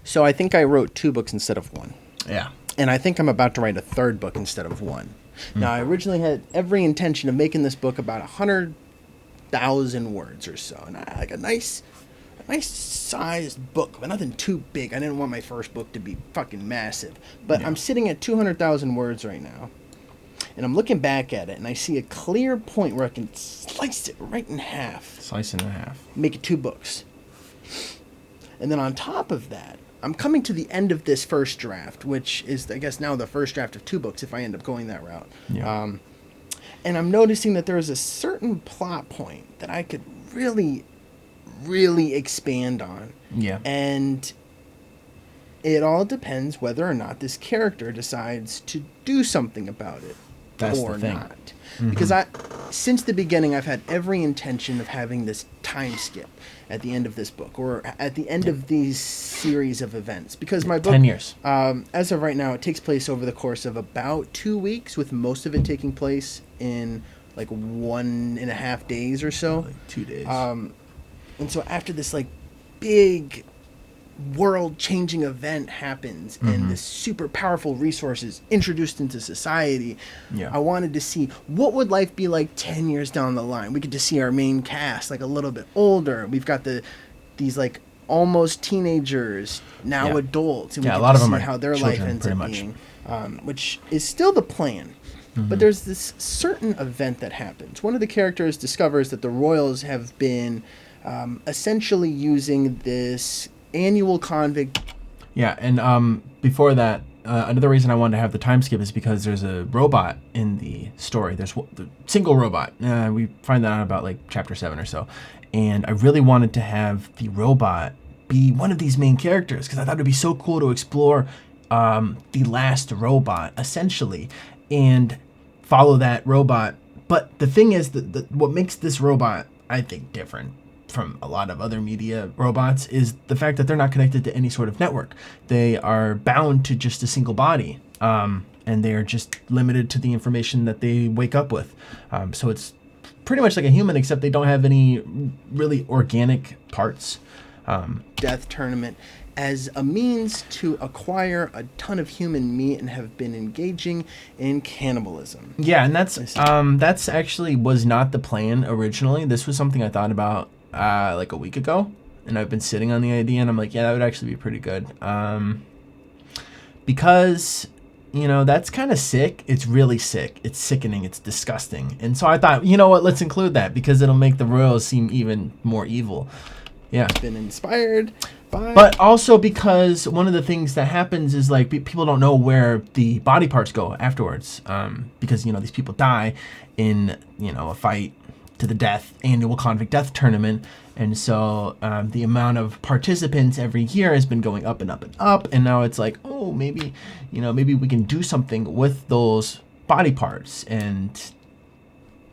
So I think I wrote 2 books instead of 1. Yeah. And I think I'm about to write a 3rd book instead of 1. Now, I originally had every intention of making this book about 100,000 words or so. And I like a nice sized book, but nothing too big. I didn't want my first book to be fucking massive. But I'm sitting at 200,000 words right now. And I'm looking back at it, and I see a clear point where I can slice it right in half. Slice it in half. Make it 2 books. And then on top of that, I'm coming to the end of this first draft, which is, I guess, now the first draft of 2 books if I end up going that route. Yeah. And I'm noticing that there is a certain plot point that I could really, really expand on. Yeah. And it all depends whether or not this character decides to do something about it. That's or the thing. Not. Mm-hmm. Because since the beginning, I've had every intention of having this time skip at the end of this book, or at the end of these series of events. Because my book, 10 years. As of right now, it takes place over the course of about 2 weeks, with most of it taking place in like 1.5 days or so. Like 2 days. And so after this like big world-changing event happens and this super powerful resource is introduced into society, I wanted to see what would life be like 10 years down the line. We get to see our main cast like a little bit older. We've got these like almost teenagers, now adults, and we get a lot to of them see are how their children, life ends pretty up much. being, which is still the plan. But there's this certain event that happens. One of the characters discovers that the Royals have been essentially using this annual convict. Yeah, and before that, another reason I wanted to have the time skip is because there's a robot in the story. There's the single robot. We find that out about like chapter 7 or so. And I really wanted to have the robot be one of these main characters because I thought it'd be so cool to explore the last robot, essentially, and follow that robot. But the thing is that what makes this robot, I think, different from a lot of other media robots is the fact that they're not connected to any sort of network. They are bound to just a single body, and they are just limited to the information that they wake up with. So it's pretty much like a human, except they don't have any really organic parts. Death tournament as a means to acquire a ton of human meat and have been engaging in cannibalism. Yeah, and that's actually was not the plan originally. This was something I thought about like a week ago, and I've been sitting on the idea, and I'm like, yeah, that would actually be pretty good. Because, you know, that's kind of sick. It's really sick. It's sickening. It's disgusting. And so I thought, you know what, let's include that because it'll make the Royals seem even more evil. Yeah. Been inspired by... But also because one of the things that happens is like people don't know where the body parts go afterwards, because, you know, these people die in, you know, a fight to the death annual convict death tournament, and so the amount of participants every year has been going up and up and up, and now it's like, oh, maybe we can do something with those body parts and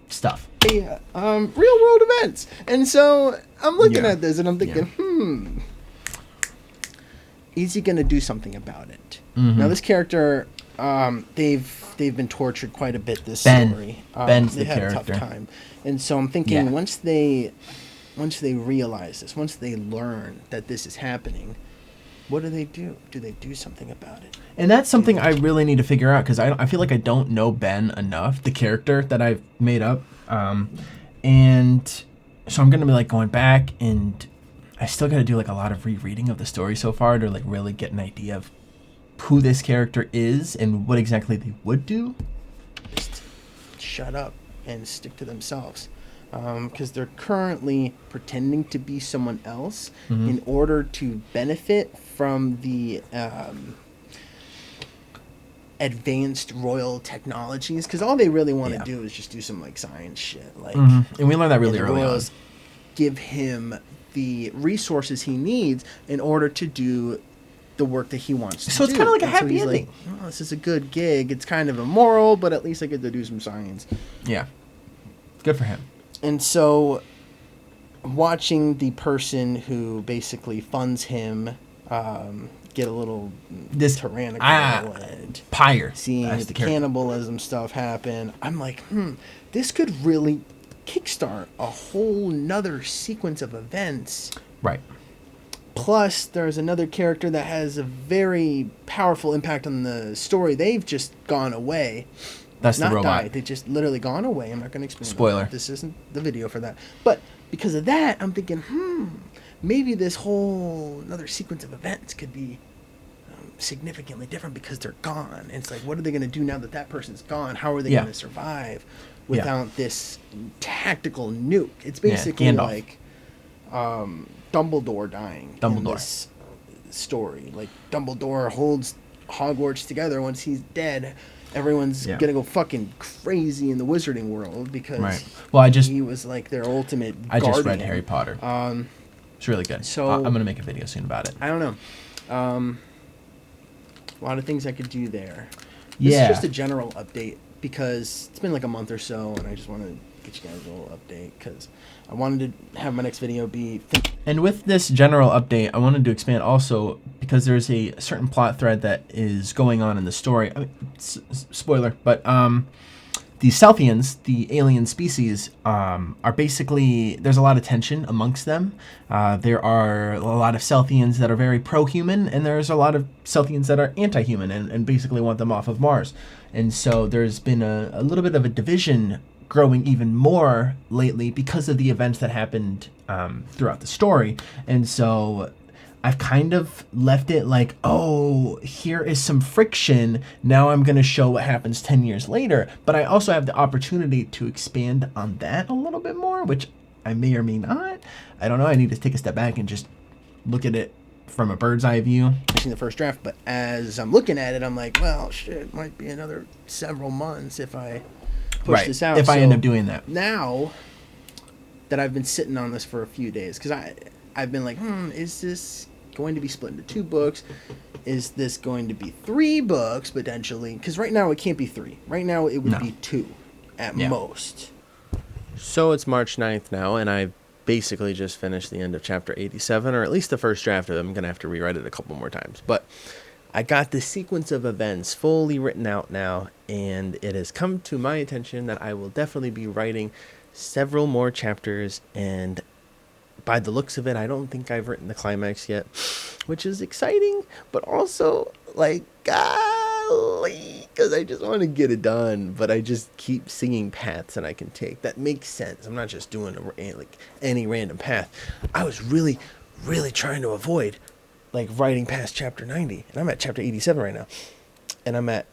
stuff. Yeah, real world events. And so I'm looking at this and I'm thinking, is he gonna do something about it? Now this character, they've been tortured quite a bit this story. Ben's they the had character. a tough time. And so I'm thinking once they realize this, once they learn that this is happening, what do they do? Do they do something about it? And that's something I really need to figure out because I feel like I don't know Ben enough, the character that I've made up. And so I'm going to be like going back, and I still got to do like a lot of rereading of the story so far to like really get an idea of who this character is and what exactly they would do. Just shut up and stick to themselves. Because they're currently pretending to be someone else in order to benefit from the advanced royal technologies. Because all they really want to do is just do some like science shit. Like, and we learned that really the early royals on. Give him the resources he needs in order to do the work that he wants to do. So it's kind of like a happy ending. Like, oh, this is a good gig. It's kind of immoral, but at least I get to do some science. Yeah. Good for him. And so, watching the person who basically funds him get a little tyrannical and Pyre, seeing the cannibalism stuff happen, I'm like, this could really kickstart a whole nother sequence of events. Right. Plus, there's another character that has a very powerful impact on the story. They've just gone away. That's the Not robot. died. They just literally gone away. I'm not going to explain. Spoiler. This isn't the video for that. But because of that, I'm thinking, maybe this whole another sequence of events could be significantly different because they're gone. And it's like, what are they going to do now that that person's gone? How are they going to survive without this tactical nuke? It's basically like Dumbledore dying in this story. Like, Dumbledore holds Hogwarts together. Once he's dead, everyone's gonna go fucking crazy in the wizarding world because he was like their ultimate guardian. I just read Harry Potter. It's really good. So I'm gonna make a video soon about it. I don't know. A lot of things I could do there. This is just a general update because it's been like a month or so, and I just want to get you guys a little update because I wanted to have my next video be. And with this general update, I wanted to expand also because there's a certain plot thread that is going on in the story. I mean, spoiler, but the Selthians, the alien species, are basically, there's a lot of tension amongst them. There are a lot of Selthians that are very pro-human, and there's a lot of Selthians that are anti-human and basically want them off of Mars. And so there's been a little bit of a division growing even more lately because of the events that happened throughout the story. And so I've kind of left it like, oh, here is some friction. Now I'm going to show what happens 10 years later. But I also have the opportunity to expand on that a little bit more, which I may or may not. I don't know. I need to take a step back and just look at it from a bird's eye view. I've seen the first draft, but as I'm looking at it, I'm like, well, shit, it might be another several months if I push this out. If I end up doing that. Now that I've been sitting on this for a few days, because I've been like, is this going to be split into 2 books? Is this going to be 3 books potentially? Because right now it can't be 3. Right now it would be 2 at most. So it's March 9th now, and I basically just finished the end of chapter 87, or at least the first draft of it. I'm going to have to rewrite it a couple more times. But I got the sequence of events fully written out now, and it has come to my attention that I will definitely be writing several more chapters, and by the looks of it, I don't think I've written the climax yet, which is exciting, but also, like, golly, because I just want to get it done, but I just keep seeing paths that I can take. That makes sense. I'm not just doing any random path. I was really, really trying to avoid, like, writing past chapter 90, and I'm at chapter 87 right now, and I'm at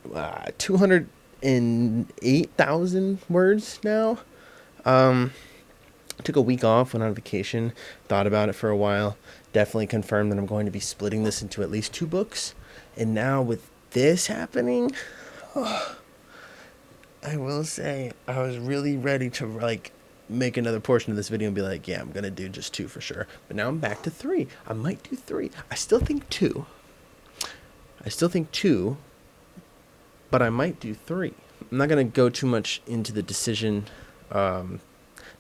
208,000 words now. Took a week off, went on vacation, thought about it for a while, definitely confirmed that I'm going to be splitting this into at least 2 books. And now with this happening, I will say I was really ready to like make another portion of this video and be like, yeah, I'm going to do just 2 for sure. But now I'm back to 3. I might do 3. I still think 2, but I might do 3. I'm not going to go too much into the decision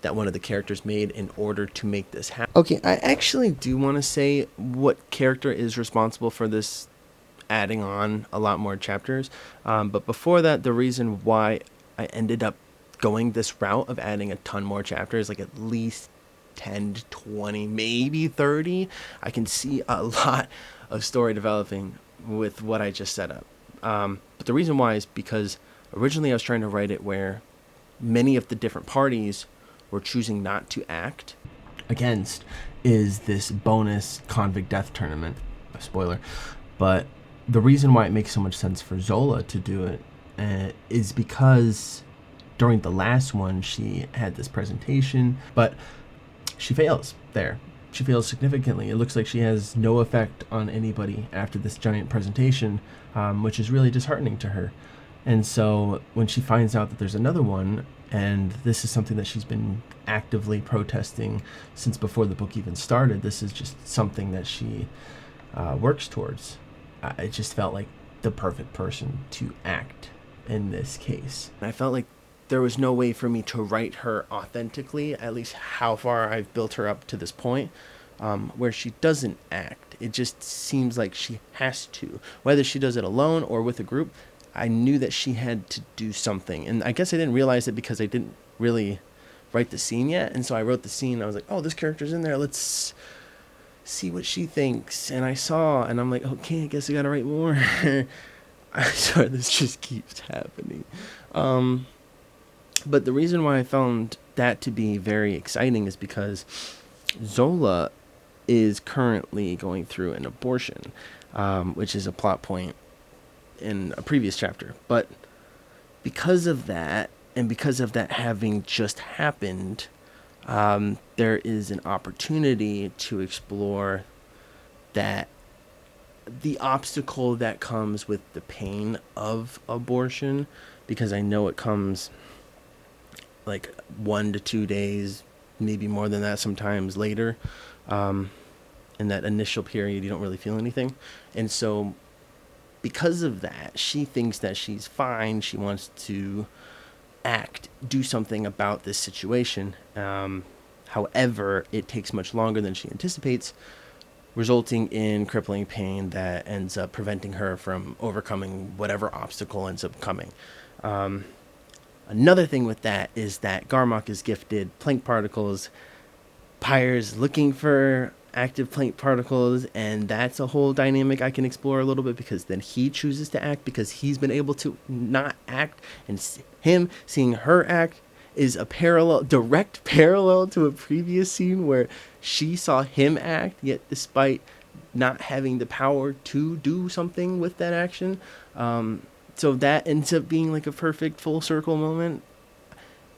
that one of the characters made in order to make this happen. Okay, I actually do want to say what character is responsible for this adding on a lot more chapters. But before that, the reason why I ended up going this route of adding a ton more chapters, like at least 10 to 20, maybe 30, I can see a lot of story developing with what I just set up. But the reason why is because originally I was trying to write it where many of the different parties were choosing not to act against is this bonus convict death tournament. Spoiler. But the reason why it makes so much sense for Zola to do it is because during the last one she had this presentation, but she fails there. She fails significantly. It looks like she has no effect on anybody after this giant presentation, which is really disheartening to her. And so when she finds out that there's another one, and this is something that she's been actively protesting since before the book even started, this is just something that she works towards. It just felt like the perfect person to act in this case. I felt like there was no way for me to write her authentically, at least how far I've built her up to this point, where she doesn't act. It just seems like she has to. Whether she does it alone or with a group, I knew that she had to do something. And I guess I didn't realize it because I didn't really write the scene yet. And so I wrote the scene. I was like, oh, this character's in there. Let's see what she thinks. And I saw, and I'm like, okay, I guess I gotta write more. I swear this just keeps happening. But the reason why I found that to be very exciting is because Zola is currently going through an abortion, which is a plot point in a previous chapter. But because of that, and because of that having just happened, there is an opportunity to explore that the obstacle that comes with the pain of abortion, because I know it comes like 1 to 2 days, maybe more than that sometimes later. In that initial period, you don't really feel anything. And so because of that, she thinks that she's fine. She wants to do something about this situation. However, it takes much longer than she anticipates, resulting in crippling pain that ends up preventing her from overcoming whatever obstacle ends up coming. Another thing with that is that Garmok is gifted Planck particles. Pyre's looking for active Planck particles, and that's a whole dynamic I can explore a little bit, because then he chooses to act because he's been able to not act, and him seeing her act is a direct parallel to a previous scene where she saw him act, yet despite not having the power to do something with that action. So that ends up being like a perfect full circle moment.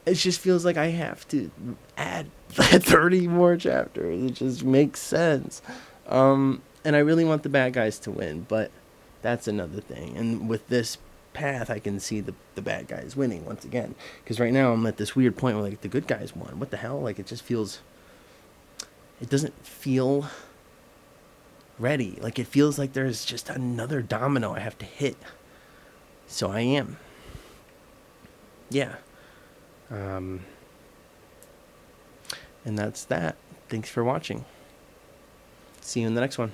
It just feels like I have to add 30 more chapters. It just makes sense. And I really want the bad guys to win, but that's another thing. And with this path, I can see the bad guys winning once again. Because right now I'm at this weird point where like the good guys won. What the hell? Like it doesn't feel ready. Like it feels like there's just another domino I have to hit. So I am. Yeah. And that's that. Thanks for watching. See you in the next one.